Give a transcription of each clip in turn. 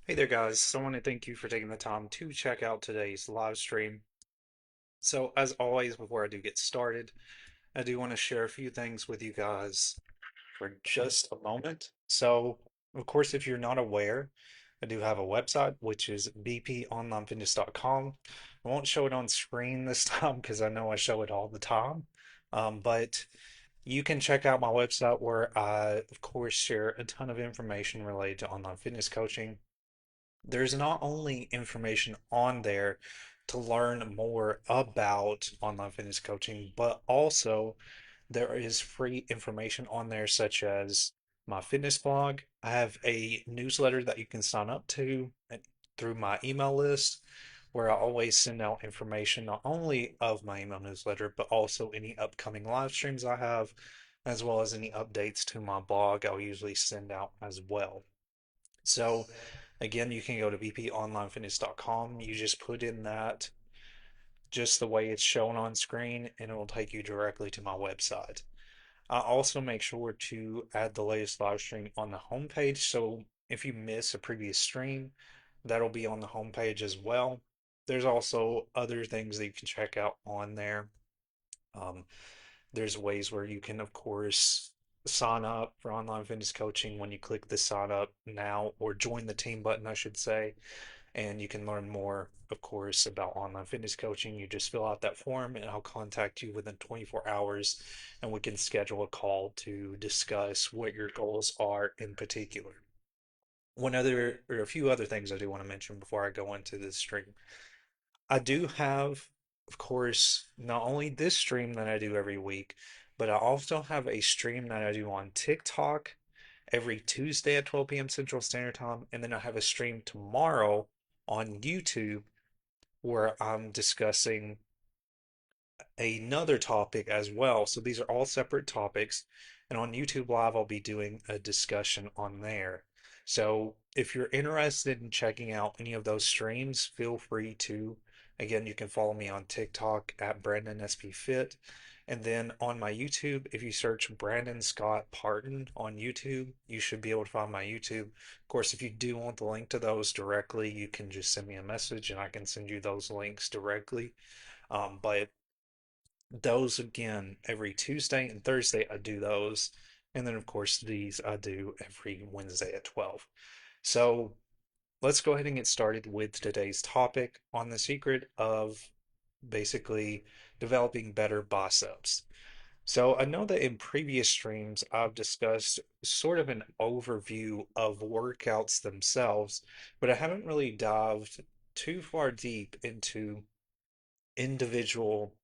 Hey there, guys. So I want to thank you for taking the time to check out today's live stream. So, as always, before I do get started, I do want to share a few things with you guys for just a moment. So, of course, if you're not aware, I do have a website, which is bponlinefitness.com. I won't show it on screen this time because I know I show it all the time. But you can check out my website where I, of course, share a ton of information related to online fitness coaching. There's not only information on there to learn more about online fitness coaching, but also there is free information on there, such as my fitness blog. I have a newsletter that you can sign up to through my email list, where I always send out information not only of my email newsletter, but also any upcoming live streams I have, as well as any updates to my blog I'll usually send out as well. So, again, you can go to bponlinefitness.com. You just put in that just the way it's shown on screen, and it will take you directly to my website. I also make sure to add the latest live stream on the homepage. So, if you miss a previous stream, that'll be on the homepage as well. There's also other things that you can check out on there. Um, there's ways where you can, of course, sign up for online fitness coaching when you click the sign up now or join the team button, I should say. And you can learn more, of course, about online fitness coaching. You just fill out that form, and I'll contact you within 24 hours, and we can schedule a call to discuss what your goals are in particular. One other, or a few other things I do want to mention before I go into this stream. I do have, of course, not only this stream that I do every week, but I also have a stream that I do on TikTok every Tuesday at 12 p.m. Central Standard Time. And then I have a stream tomorrow on YouTube where I'm discussing another topic as well. So these are all separate topics. And on YouTube Live, I'll be doing a discussion on there. So if you're interested in checking out any of those streams, feel free to. Again, you can follow me on TikTok at Brandon SP Fit. And then on my YouTube, if you search Brandon Scott Parton on YouTube, you should be able to find my YouTube. Of course, if you do want the link to those directly, you can just send me a message and I can send you those links directly. But those again every Tuesday and Thursday I do those. And then of course these I do every Wednesday at 12. So let's go ahead and get started with today's topic on the secret of basically developing better biceps. So I know that in previous streams I've discussed sort of an overview of workouts themselves, but I haven't really dived too far deep into individual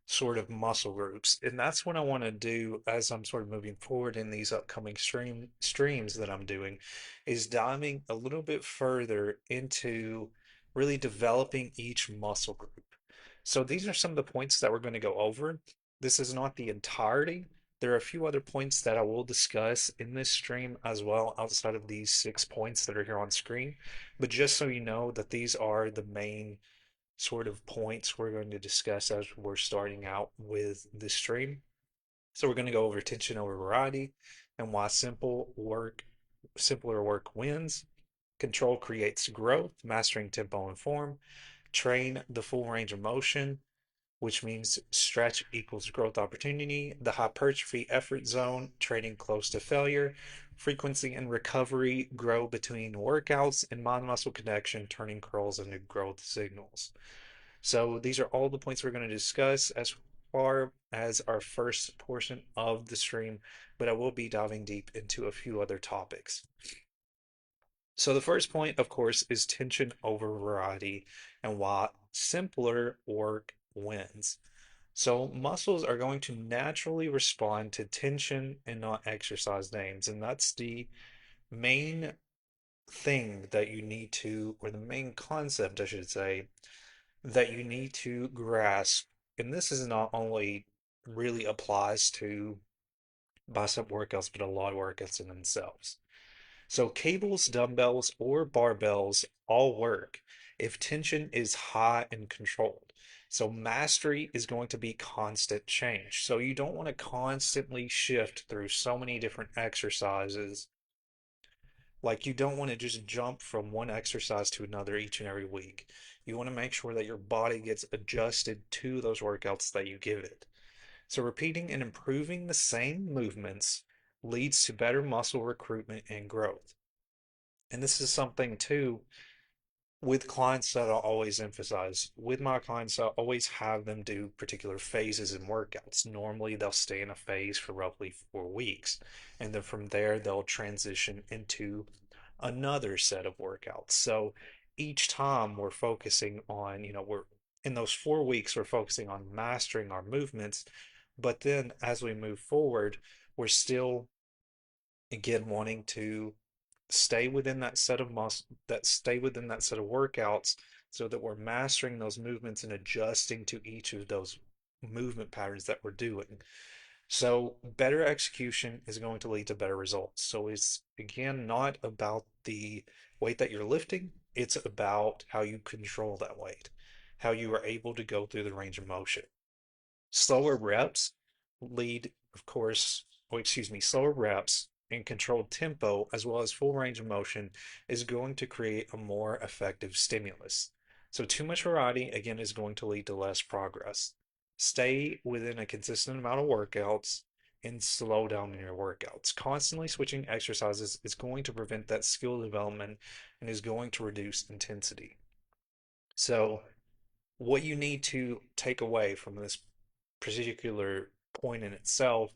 sort of muscle groups. And that's what I want to do as I'm sort of moving forward in these upcoming streams that I'm doing, is diving a little bit further into really developing each muscle group. So these are some of the points that we're going to go over. This is not the entirety. There are a few other points that I will discuss in this stream as well, outside of these 6 points that are here on screen. But just so you know that these are the main sort of points we're going to discuss as we're starting out with this stream. So we're going to go over tension over variety and why simpler work wins. Control creates growth, mastering tempo and form. Train the full range of motion, which means stretch equals growth opportunity. The hypertrophy effort zone, training close to failure. Frequency and recovery grow between workouts and mind muscle connection, turning curls into growth signals. So these are all the points we're going to discuss as far as our first portion of the stream, but I will be diving deep into a few other topics. So the first point, of course, is tension over variety and why simpler work wins. So muscles are going to naturally respond to tension and not exercise names, and that's the main thing that you need to, or the main concept, I should say, that you need to grasp, and this is not only really applies to bicep workouts, but a lot of workouts in themselves. So cables, dumbbells, or barbells all work if tension is high and controlled. So mastery is going to be constant change. So you don't want to constantly shift through so many different exercises Like you don't want to just jump from one exercise to another each and every week. You want to make sure that your body gets adjusted to those workouts that you give it. So repeating and improving the same movements leads to better muscle recruitment and growth. And this is something too with clients that I always emphasize. With my clients, I always have them do particular phases in workouts. Normally, they'll stay in a phase for roughly 4 weeks, and then from there, they'll transition into another set of workouts. So each time we're focusing on, we're in those 4 weeks, we're focusing on mastering our movements. But then as we move forward, we're still, again, wanting to stay within that set of stay within that set of workouts so that we're mastering those movements and adjusting to each of those movement patterns that we're doing. So better execution is going to lead to better results. So it's again not about the weight that you're lifting, it's about how you control that weight, how you are able to go through the range of motion. Slower reps lead, of course, or excuse me, slower reps and controlled tempo, as well as full range of motion, is going to create a more effective stimulus. So, too much variety, again, is going to lead to less progress. Stay within a consistent amount of workouts and slow down in your workouts. Constantly switching exercises is going to prevent that skill development and is going to reduce intensity. So, what you need to take away from this particular point in itself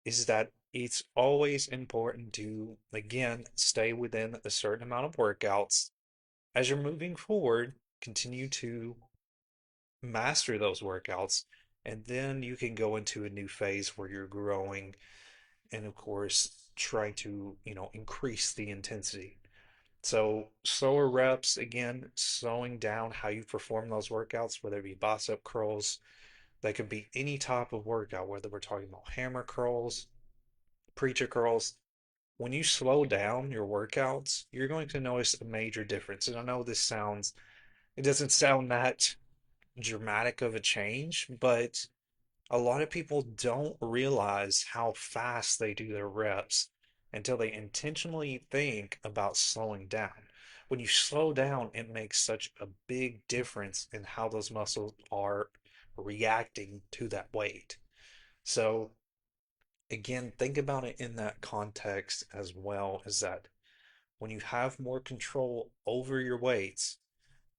is that it's always important to, again, stay within a certain amount of workouts. As you're moving forward, continue to master those workouts, and then you can go into a new phase where you're growing and, of course, trying to, increase the intensity. So slower reps, again, slowing down how you perform those workouts, whether it be bicep curls, that could be any type of workout, whether we're talking about hammer curls, preacher curls. When you slow down your workouts, you're going to notice a major difference. And I know it doesn't sound that dramatic of a change, but a lot of people don't realize how fast they do their reps until they intentionally think about slowing down. When you slow down, it makes such a big difference in how those muscles are reacting to that weight. So, again, think about it in that context as well as that when you have more control over your weights,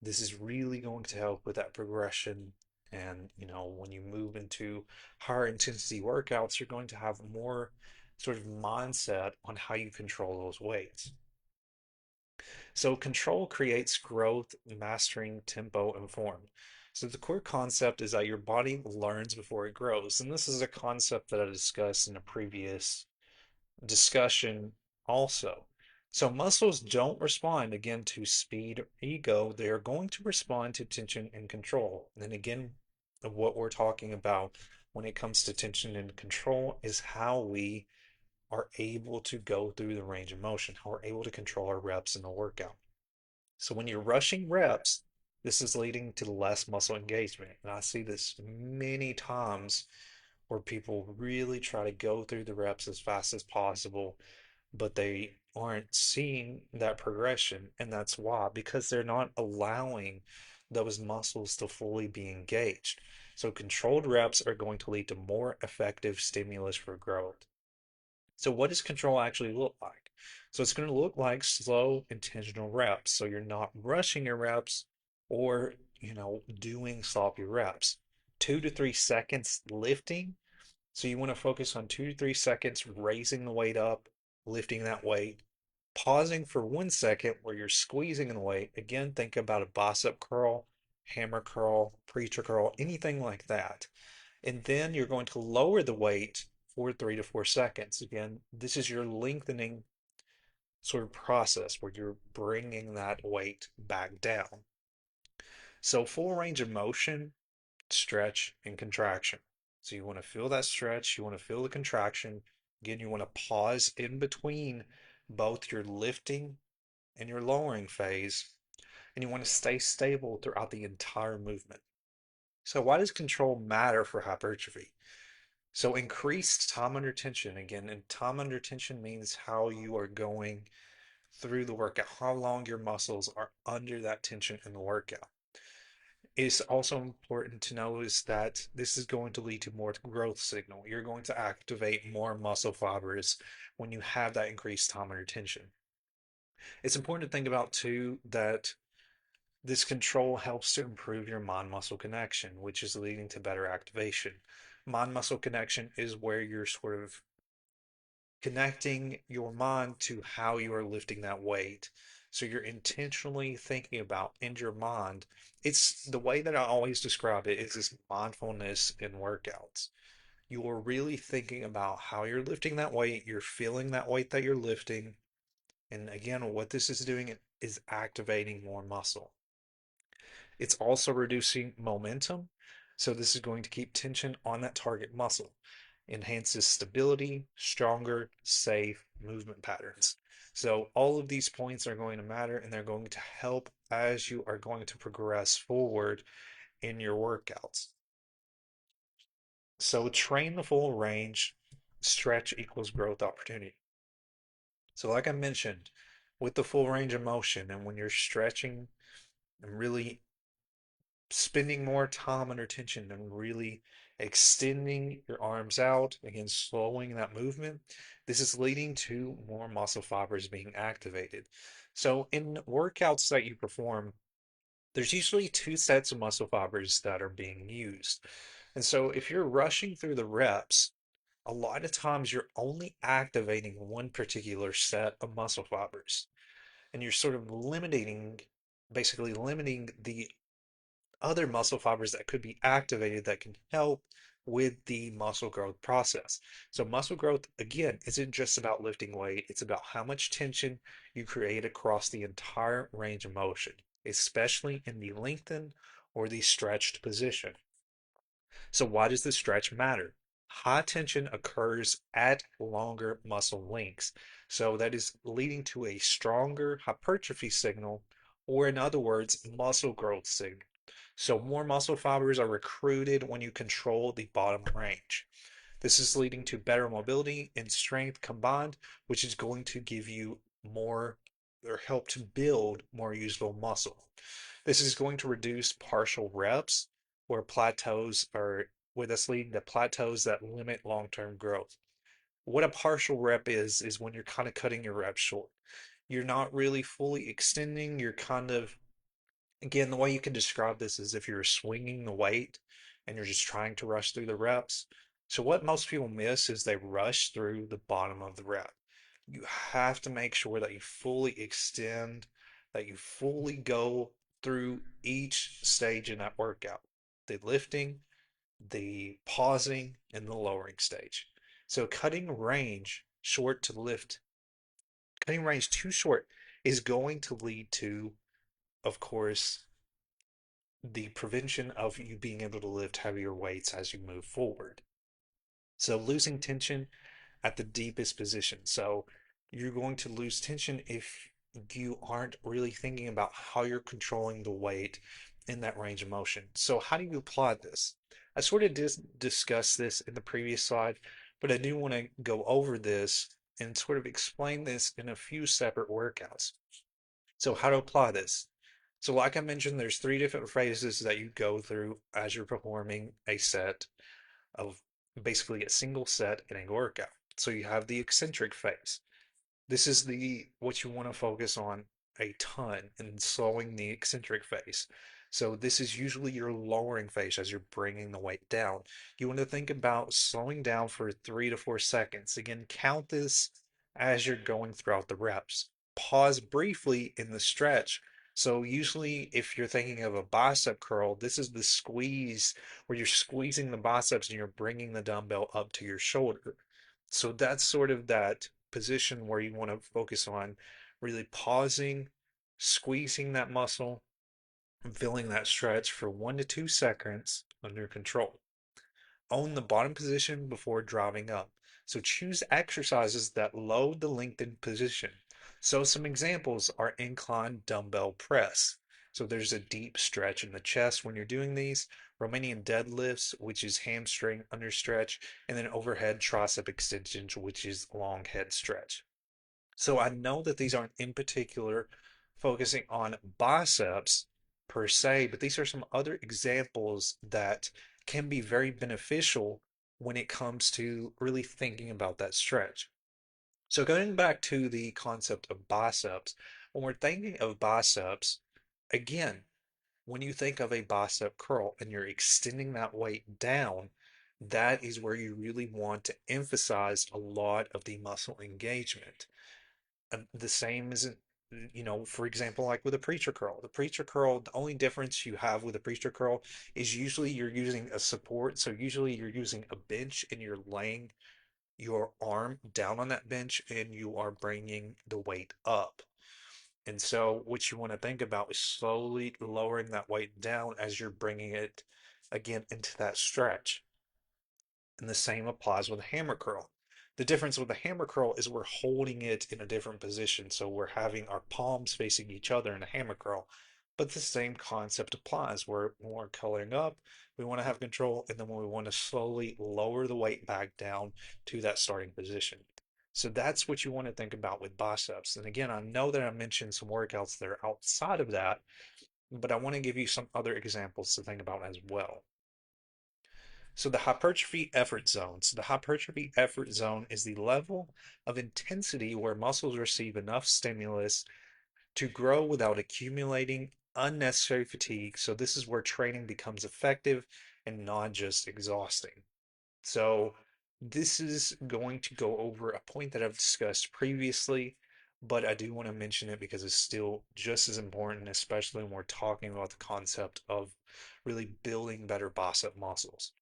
this is really going to help with that progression. And, when you move into higher intensity workouts, you're going to have more sort of mindset on how you control those weights. So, control creates growth, mastering tempo, and form. So, the core concept is that your body learns before it grows. And this is a concept that I discussed in a previous discussion also. So muscles don't respond again to speed or ego. They are going to respond to tension and control. And again, what we're talking about when it comes to tension and control is how we are able to go through the range of motion, how we're able to control our reps in the workout. So when you're rushing reps, this is leading to less muscle engagement. And I see this many times where people really try to go through the reps as fast as possible, but they aren't seeing that progression. And that's why, because they're not allowing those muscles to fully be engaged. So controlled reps are going to lead to more effective stimulus for growth. So what does control actually look like? So it's going to look like slow, intentional reps. So you're not rushing your reps or, doing sloppy reps. 2 to 3 seconds lifting, so you want to focus on 2 to 3 seconds raising the weight up, lifting that weight, pausing for 1 second where you're squeezing the weight. Again, think about a bicep curl, hammer curl, preacher curl, anything like that. And then you're going to lower the weight for 3 to 4 seconds. Again, this is your lengthening sort of process where you're bringing that weight back down. So full range of motion, stretch, and contraction. So you want to feel that stretch, you want to feel the contraction. Again, you want to pause in between both your lifting and your lowering phase, and you want to stay stable throughout the entire movement. So why does control matter for hypertrophy? So increased time under tension, again, and time under tension means how you are going through the workout, how long your muscles are under that tension in the workout. It's also important to notice that this is going to lead to more growth signal. You're going to activate more muscle fibers when you have that increased time under tension. It's important to think about too that this control helps to improve your mind muscle connection, which is leading to better activation. Mind muscle connection is where you're sort of connecting your mind to how you are lifting that weight. So you're intentionally thinking about in your mind. It's the way that I always describe it is this mindfulness in workouts. You are really thinking about how you're lifting that weight, you're feeling that weight that you're lifting. And again, what this is doing is activating more muscle. It's also reducing momentum. So this is going to keep tension on that target muscle, enhances stability, stronger, safe movement patterns. So all of these points are going to matter and they're going to help as you are going to progress forward in your workouts. So train the full range, stretch equals growth opportunity. So like I mentioned, with the full range of motion and when you're stretching and really spending more time under tension and really extending your arms out, again, slowing that movement, this is leading to more muscle fibers being activated. So, in workouts that you perform, there's usually two sets of muscle fibers that are being used. And so, if you're rushing through the reps, a lot of times you're only activating one particular set of muscle fibers, and you're sort of basically limiting the other muscle fibers that could be activated that can help with the muscle growth process. So, muscle growth, again, isn't just about lifting weight, it's about how much tension you create across the entire range of motion, especially in the lengthened or the stretched position. So, why does the stretch matter? High tension occurs at longer muscle lengths. So, that is leading to a stronger hypertrophy signal, or in other words, muscle growth signal. So, more muscle fibers are recruited when you control the bottom range. This is leading to better mobility and strength combined, which is going to give you more or help to build more usable muscle. This is going to reduce partial reps or plateaus, or with us leading to plateaus that limit long-term growth. What a partial rep is when you're kind of cutting your reps short. You're not really fully extending, you're kind of, again, the way you can describe this is if you're swinging the weight and you're just trying to rush through the reps. So, what most people miss is they rush through the bottom of the rep. You have to make sure that you fully extend, that you fully go through each stage in that workout, the lifting, the pausing, and the lowering stage. So, cutting range too short is going to lead to, of course, the prevention of you being able to lift heavier weights as you move forward. So losing tension at the deepest position. So you're going to lose tension if you aren't really thinking about how you're controlling the weight in that range of motion. So how do you apply this? I sort of discussed this in the previous slide, but I do want to go over this and sort of explain this in a few separate workouts. So how to apply this? So like I mentioned, there's three different phases that you go through as you're performing a set of basically a single set in a workout. So you have the eccentric phase. This is the what you want to focus on a ton in slowing the eccentric phase. So this is usually your lowering phase as you're bringing the weight down. You want to think about slowing down for 3 to 4 seconds. Again, count this as you're going throughout the reps. Pause briefly in the stretch. So usually if you're thinking of a bicep curl, this is the squeeze where you're squeezing the biceps and you're bringing the dumbbell up to your shoulder. So that's sort of that position where you want to focus on really pausing, squeezing that muscle, and feeling that stretch for 1 to 2 seconds under control. Own the bottom position before driving up. So choose exercises that load the lengthened position. So some examples are incline dumbbell press. So there's a deep stretch in the chest when you're doing these. Romanian deadlifts, which is hamstring under stretch, and then overhead tricep extensions, which is long head stretch. So I know that these aren't in particular focusing on biceps per se, but these are some other examples that can be very beneficial when it comes to really thinking about that stretch. So going back to the concept of biceps, when we're thinking of biceps, again, when you think of a bicep curl and you're extending that weight down, that is where you really want to emphasize a lot of the muscle engagement. The same isn't, for example, like with a preacher curl. The preacher curl, the only difference you have with a preacher curl is usually you're using a support. So usually you're using a bench and you're laying your arm down on that bench and you are bringing the weight up. And so what you want to think about is slowly lowering that weight down as you're bringing it again into that stretch. And the same applies with a hammer curl. The difference with a hammer curl is we're holding it in a different position. So we're having our palms facing each other in a hammer curl. But the same concept applies. When we're curling up, we want to have control. And then when we want to slowly lower the weight back down to that starting position. So that's what you want to think about with biceps. And again, I know that I mentioned some workouts that are outside of that, but I want to give you some other examples to think about as well. So the hypertrophy effort zone. So the hypertrophy effort zone is the level of intensity where muscles receive enough stimulus to grow without accumulating unnecessary fatigue. So this is where training becomes effective and not just exhausting. So this is going to go over a point that I've discussed previously, but I do want to mention it because it's still just as important, especially when we're talking about the concept of really building better bicep muscles.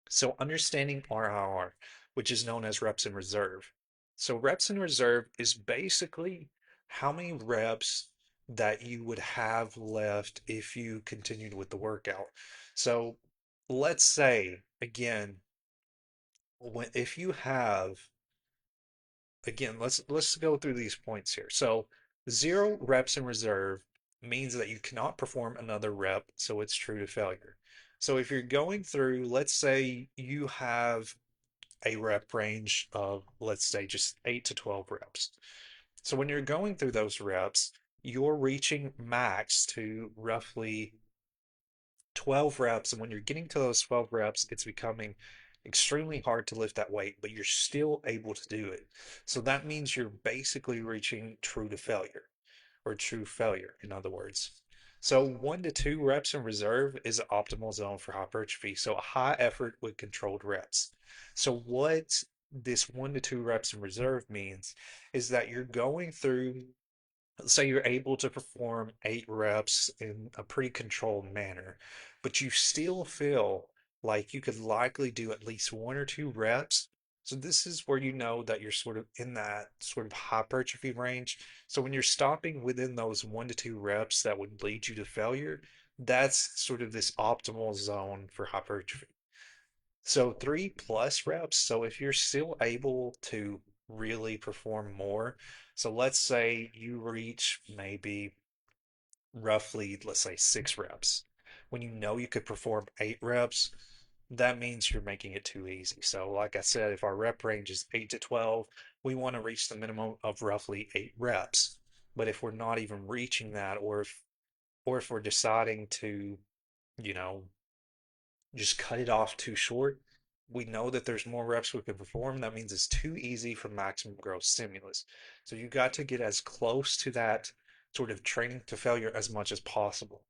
So understanding RIR, which is known as reps in reserve. So reps in reserve is basically how many reps that you would have left if you continued with the workout. So let's say again, if you have again, let's go through these points here. So 0 reps in reserve means that you cannot perform another rep, so it's true to failure. So if you're going through, let's say you have a rep range of, let's say, just 8 to 12 reps. So when you're going through those reps, you're reaching max to roughly 12 reps. And when you're getting to those 12 reps, it's becoming extremely hard to lift that weight, but you're still able to do it. So that means you're basically reaching true to failure or true failure, in other words. So 1 to 2 reps in reserve is an optimal zone for hypertrophy. So a high effort with controlled reps. So what this 1 to 2 reps in reserve means is that you're going through, say you're able to perform 8 reps in a pretty controlled manner, but you still feel like you could likely do at least 1 or 2 reps. So this is where you know that you're sort of in that sort of hypertrophy range. So when you're stopping within those 1 to 2 reps that would lead you to failure, that's sort of this optimal zone for hypertrophy. So 3 plus reps. So if you're still able to really perform more, so let's say you reach maybe roughly, let's say 6 reps. When you know you could perform 8 reps, that means you're making it too easy. So, like I said, if our rep range is 8 to 12, we want to reach the minimum of roughly 8 reps. But if we're not even reaching that, or if we're deciding to, you know, just cut it off too short, we know that there's more reps we can perform. That means it's too easy for maximum growth stimulus. So you got to get as close to that sort of training to failure as much as possible.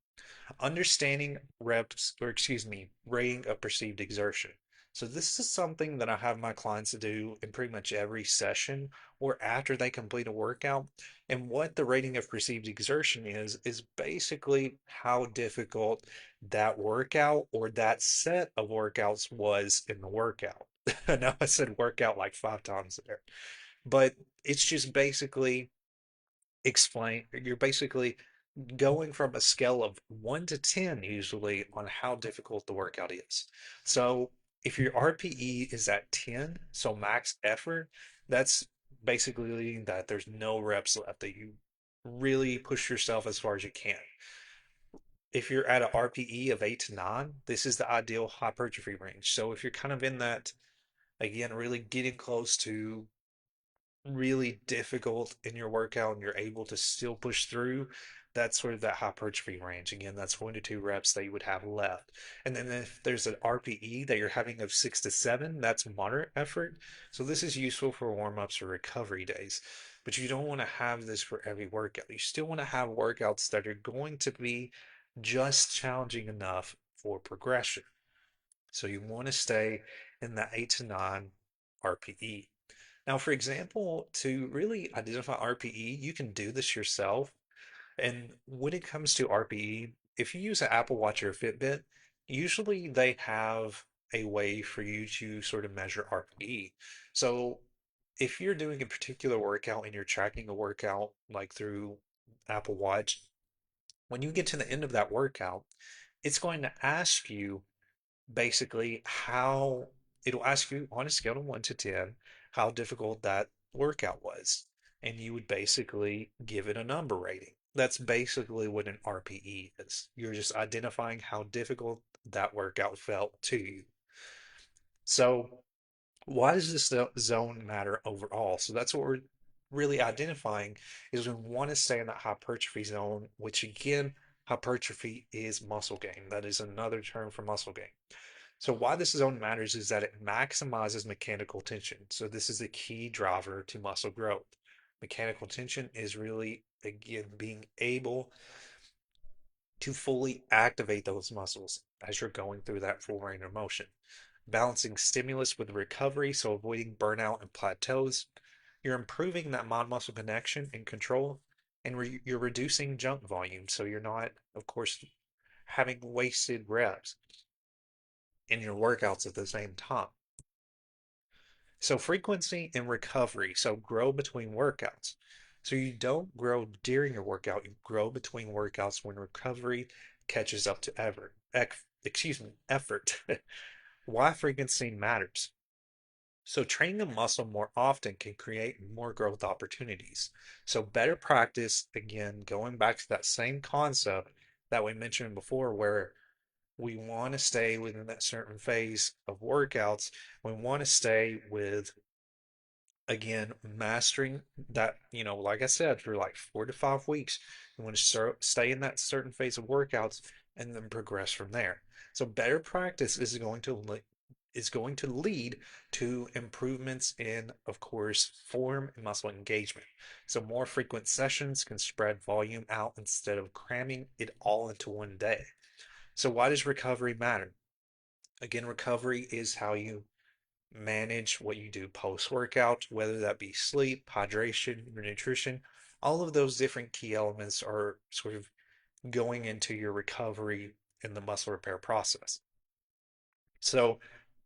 Understanding reps, or excuse me, rating of perceived exertion. So this is something that I have my clients do in pretty much every session or after they complete a workout. And what the rating of perceived exertion is basically how difficult that workout or that set of workouts was in the workout. I know I said workout like 5 times there, but it's just basically you're basically going from a scale of 1 to 10 usually on how difficult the workout is. So if your RPE is at 10, so max effort, that's basically that there's no reps left, that you really push yourself as far as you can. If you're at an RPE of 8 to 9, this is the ideal hypertrophy range. So if you're kind of in that, again, really getting close to really difficult in your workout and you're able to still push through, that's sort of that hypertrophy range. Again, that's 1 to 2 reps that you would have left. And then if there's an RPE that you're having of 6 to 7, that's moderate effort. So this is useful for warm-ups or recovery days. But you don't want to have this for every workout. You still want to have workouts that are going to be just challenging enough for progression. So you want to stay in that 8 to 9 RPE. Now, for example, to really identify RPE, you can do this yourself. And when it comes to RPE, if you use an Apple Watch or a Fitbit, usually they have a way for you to sort of measure RPE. So if you're doing a particular workout and you're tracking a workout like through Apple Watch, when you get to the end of that workout, it's going to ask you basically how it'll ask you on a scale of 1 to 10 how difficult that workout was. And you would basically give it a number rating. That's basically what an RPE is. You're just identifying how difficult that workout felt to you. So, why does this zone matter overall? So, that's what we're really identifying is we want to stay in that hypertrophy zone, which again, hypertrophy is muscle gain. That is another term for muscle gain. So why this zone matters is that it maximizes mechanical tension. So this is a key driver to muscle growth. Mechanical tension is really, again, being able to fully activate those muscles as you're going through that full range of motion. Balancing stimulus with recovery, so avoiding burnout and plateaus. You're improving that mind-muscle connection and control, and you're reducing jump volume. So you're not, of course, having wasted reps in your workouts at the same time. So frequency and recovery. So grow between workouts. So you don't grow during your workout, you grow between workouts when recovery catches up to effort. Why frequency matters. So training a muscle more often can create more growth opportunities. So better practice, again, going back to that same concept that we mentioned before, where we want to stay within that certain phase of workouts. We want to stay with, again, mastering that, like I said, for like 4 to 5 weeks, you want to stay in that certain phase of workouts and then progress from there. So better practice is going to lead to improvements in, of course, form and muscle engagement. So more frequent sessions can spread volume out instead of cramming it all into one day. So why does recovery matter? Again, recovery is how you manage what you do post workout, whether that be sleep, hydration, your nutrition. All of those different key elements are sort of going into your recovery in the muscle repair process. So,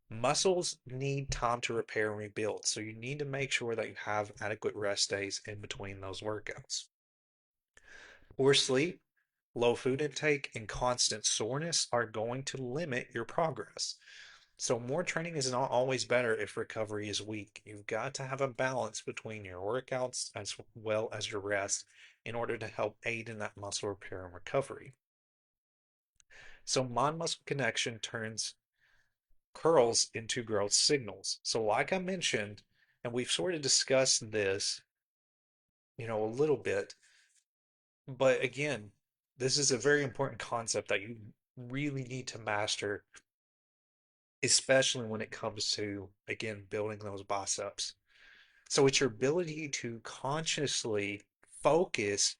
muscles need time to repair and rebuild. So, you need to make sure that you have adequate rest days in between those workouts. Poor sleep, low food intake, and constant soreness are going to limit your progress. So more training is not always better if recovery is weak. You've got to have a balance between your workouts as well as your rest in order to help aid in that muscle repair and recovery. So mind-muscle connection turns curls into growth signals. So like I mentioned, and we've sort of discussed this, a little bit, but again, this is a very important concept that you really need to master, especially when it comes to, again, building those biceps. So it's your ability to consciously focus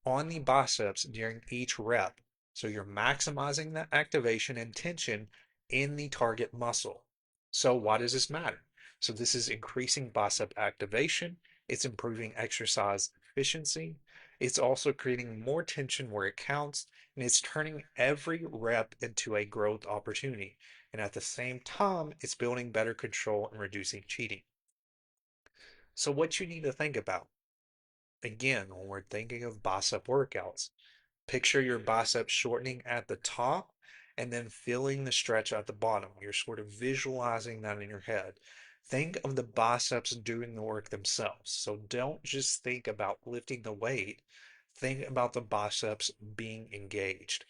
on the biceps during each rep. So you're maximizing that activation and tension in the target muscle. So why does this matter? So this is increasing bicep activation. It's improving exercise efficiency. It's also creating more tension where it counts, and it's turning every rep into a growth opportunity. And at the same time, it's building better control and reducing cheating. So what you need to think about, again, when we're thinking of bicep workouts, picture your biceps shortening at the top and then feeling the stretch at the bottom. You're sort of visualizing that in your head. Think of the biceps doing the work themselves. So don't just think about lifting the weight. Think about the biceps being engaged.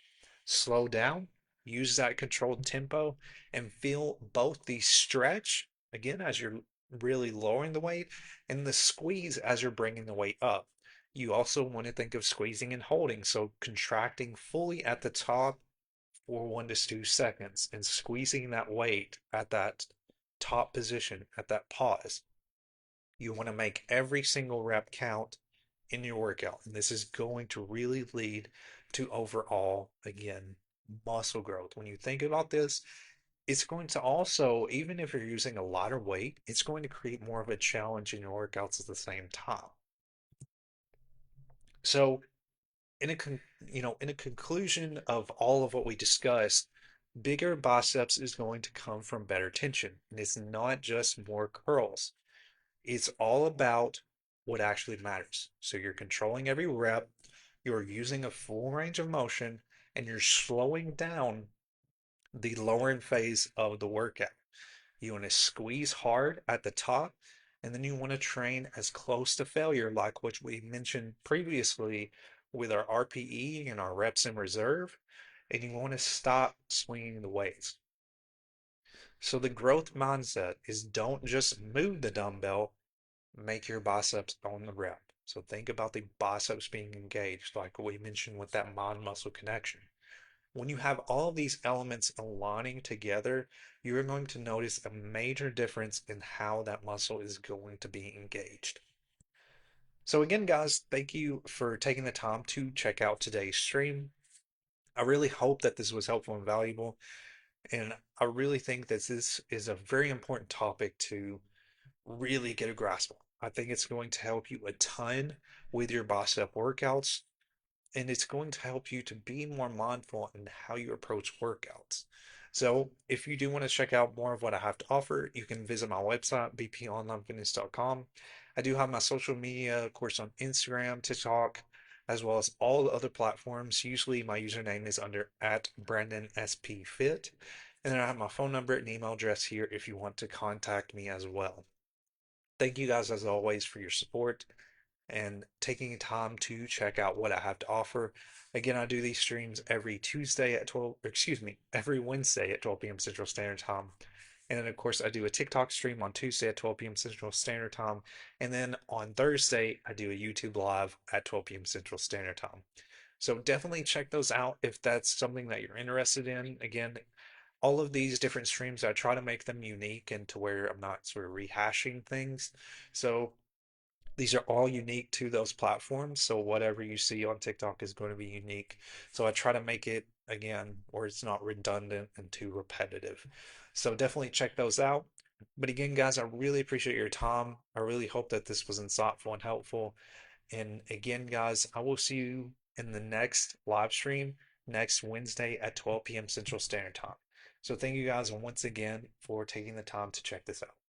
Slow down, use that controlled tempo, and feel both the stretch, again, as you're really lowering the weight, and the squeeze as you're bringing the weight up. You also want to think of squeezing and holding, so contracting fully at the top for 1 to 2 seconds and squeezing that weight at that top position at that pause. You want to make every single rep count in your workout. And this is going to really lead to overall, again, muscle growth. When you think about this, it's going to also, even if you're using a lot of weight, it's going to create more of a challenge in your workouts at the same time. So, in a in a conclusion of all of what we discussed, bigger biceps is going to come from better tension, and it's not just more curls. It's all about what actually matters. So you're controlling every rep, you're using a full range of motion, and you're slowing down the lowering phase of the workout. You want to squeeze hard at the top, and then you want to train as close to failure, like what we mentioned previously with our RPE and our reps in reserve, and you want to stop swinging the weights. So the growth mindset is don't just move the dumbbell, make your biceps on the rep. So think about the biceps being engaged, like we mentioned with that mind muscle connection. When you have all of these elements aligning together, you're going to notice a major difference in how that muscle is going to be engaged. So, again, guys, thank you for taking the time to check out today's stream. I really hope that this was helpful and valuable. And I really think that this is a very important topic to really get a grasp on. I think it's going to help you a ton with your bicep workouts, and it's going to help you to be more mindful in how you approach workouts. So, if you do want to check out more of what I have to offer, you can visit my website, bponlinefitness.com. I do have my social media, of course, on Instagram, TikTok, as well as all the other platforms. Usually, my username is under at Brandon SP Fit. And then I have my phone number and email address here if you want to contact me as well. Thank you guys, as always, for your support and taking time to check out what I have to offer. Again, I do these streams every Tuesday at 12, excuse me, every Wednesday at 12 p.m. Central Standard Time. And then, of course, I do a TikTok stream on Tuesday at 12 p.m. Central Standard Time. And then on Thursday, I do a YouTube live at 12 p.m. Central Standard Time. So definitely check those out if that's something that you're interested in. Again, all of these different streams, I try to make them unique and to where I'm not sort of rehashing things. So these are all unique to those platforms. So whatever you see on TikTok is going to be unique. So I try to make it again where it's not redundant and too repetitive. So definitely check those out. But again, guys, I really appreciate your time. I really hope that this was insightful and helpful. And again, guys, I will see you in the next live stream next Wednesday at 12 p.m. Central Standard Time. So thank you guys once again for taking the time to check this out.